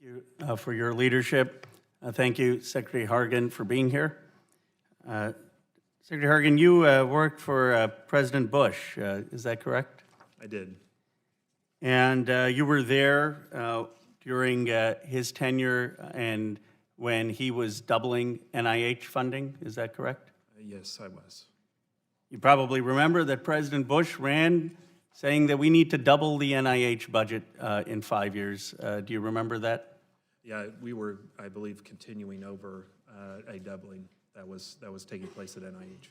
you for your leadership. Thank you, Secretary Hargan, for being here. Secretary Hargan, you worked for President Bush, is that correct? I did. And you were there during his tenure and when he was doubling NIH funding, is that correct? Yes, I was. You probably remember that President Bush ran saying that we need to double the NIH budget in 5 years. Do you remember that? Yeah, we were, I believe, continuing over a doubling that was taking place at NIH.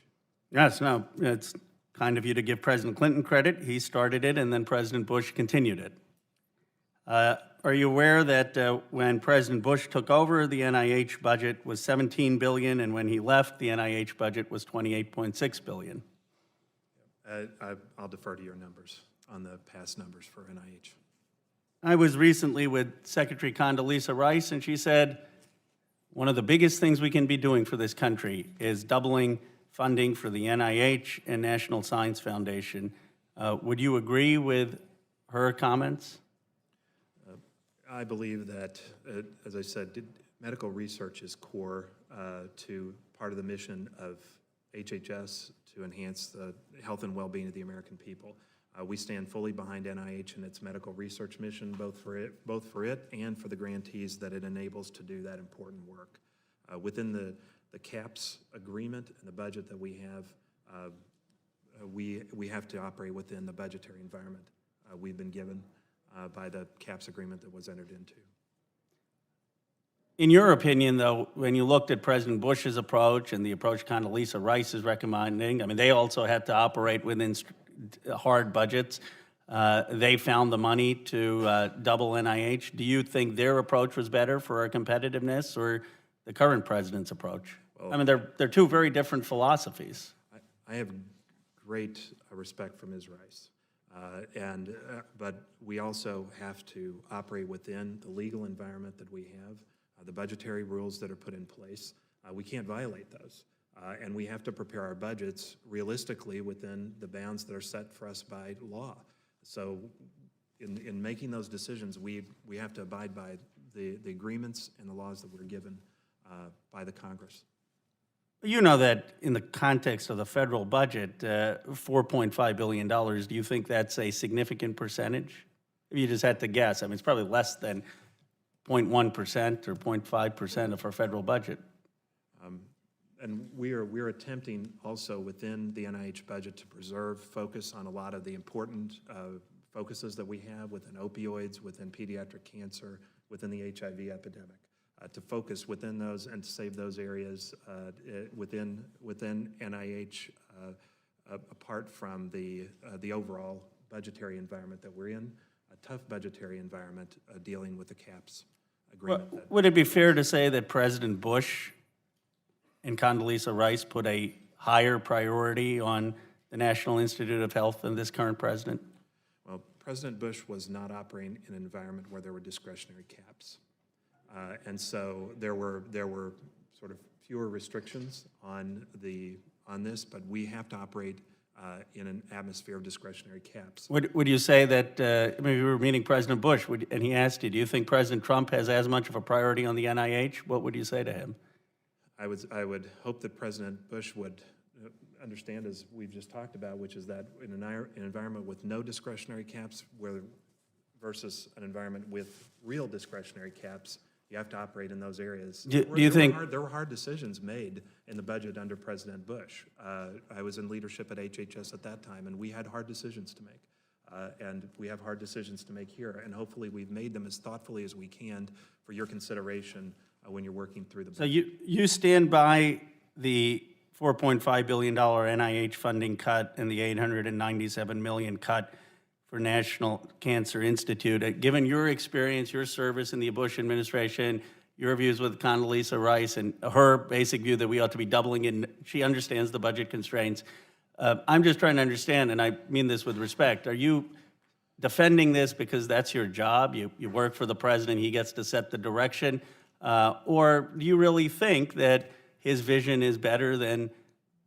Yes, no, it's kind of you to give President Clinton credit. He started it, and then President Bush continued it. Are you aware that when President Bush took over, the NIH budget was $17 billion, and when he left, the NIH budget was $28.6 billion? I'll defer to your numbers on the past numbers for NIH. I was recently with Secretary Condoleezza Rice, and she said, one of the biggest things we can be doing for this country is doubling funding for the NIH and National Science Foundation. Would you agree with her comments? I believe that, as I said, medical research is core to part of the mission of HHS to enhance the health and well-being of the American people. We stand fully behind NIH and its medical research mission, both for it and for the grantees that it enables to do that important work. Within the CAPS agreement and the budget that we have, we have to operate within the budgetary environment we've been given by the CAPS agreement that was entered into. In your opinion, though, when you looked at President Bush's approach and the approach Condoleezza Rice is recommending, I mean, they also had to operate within hard budgets. They found the money to double NIH. Do you think their approach was better for our competitiveness or the current president's approach? Well, I mean, they're two very different philosophies. I have great respect for Ms. Rice. But we also have to operate within the legal environment that we have, the budgetary rules that are put in place. We can't violate those. And we have to prepare our budgets realistically within the bounds that are set for us by law. So in making those decisions, we have to abide by the agreements and the laws that we're given by the Congress. You know that in the context of the federal budget, $4.5 billion, do you think that's a significant percentage? If you just had to guess, I mean, it's probably less than 0.1% or 0.5% of our federal budget. And we're attempting also within the NIH budget to preserve focus on a lot of the important focuses that we have within opioids, within pediatric cancer, within the HIV epidemic. To focus within those and to save those areas within NIH, apart from the overall budgetary environment that we're in, a tough budgetary environment dealing with the CAPS agreement. Well, would it be fair to say that President Bush and Condoleezza Rice put a higher priority on the National Institute of Health than this current president? Well, President Bush was not operating in an environment where there were discretionary caps. And so there were sort of fewer restrictions on this, but we have to operate in an atmosphere of discretionary caps. Would you say that, maybe we were meeting President Bush, and he asked you, do you think President Trump has as much of a priority on the NIH? What would you say to him? I would hope that President Bush would understand, as we've just talked about, which is that in an environment with no discretionary caps versus an environment with real discretionary caps, you have to operate in those areas. Do you think there were hard decisions made in the budget under President Bush? I was in leadership at HHS at that time, and we had hard decisions to make. And we have hard decisions to make here, and hopefully we've made them as thoughtfully as we can for your consideration when you're working through the budget. So you stand by the $4.5 billion NIH funding cut and the $897 million cut for National Cancer Institute. Given your experience, your service in the Bush administration, your views with Condoleezza Rice, and her basic view that we ought to be doubling in, she understands the budget constraints. I'm just trying to understand, and I mean this with respect, are you defending this because that's your job? You work for the president, he gets to set the direction? Or do you really think that his vision is better than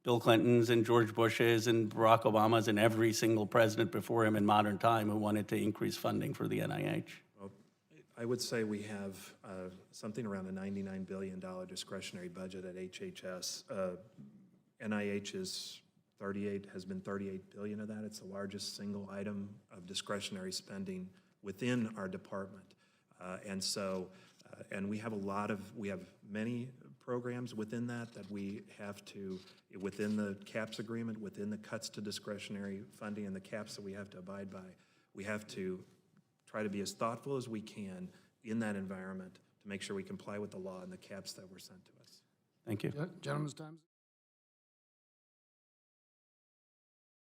Bill Clinton's and George Bush's and Barack Obama's and every single president before him in modern time who wanted to increase funding for the NIH? Well, I would say we have something around a $99 billion discretionary budget at HHS. NIH has been $38 billion of that. It's the largest single item of discretionary spending within our department. And we have many programs within that we have to, within the CAPS agreement, within the cuts to discretionary funding and the caps that we have to abide by, we have to try to be as thoughtful as we can in that environment to make sure we comply with the law and the caps that were sent to us. Thank you. Gentleman's time.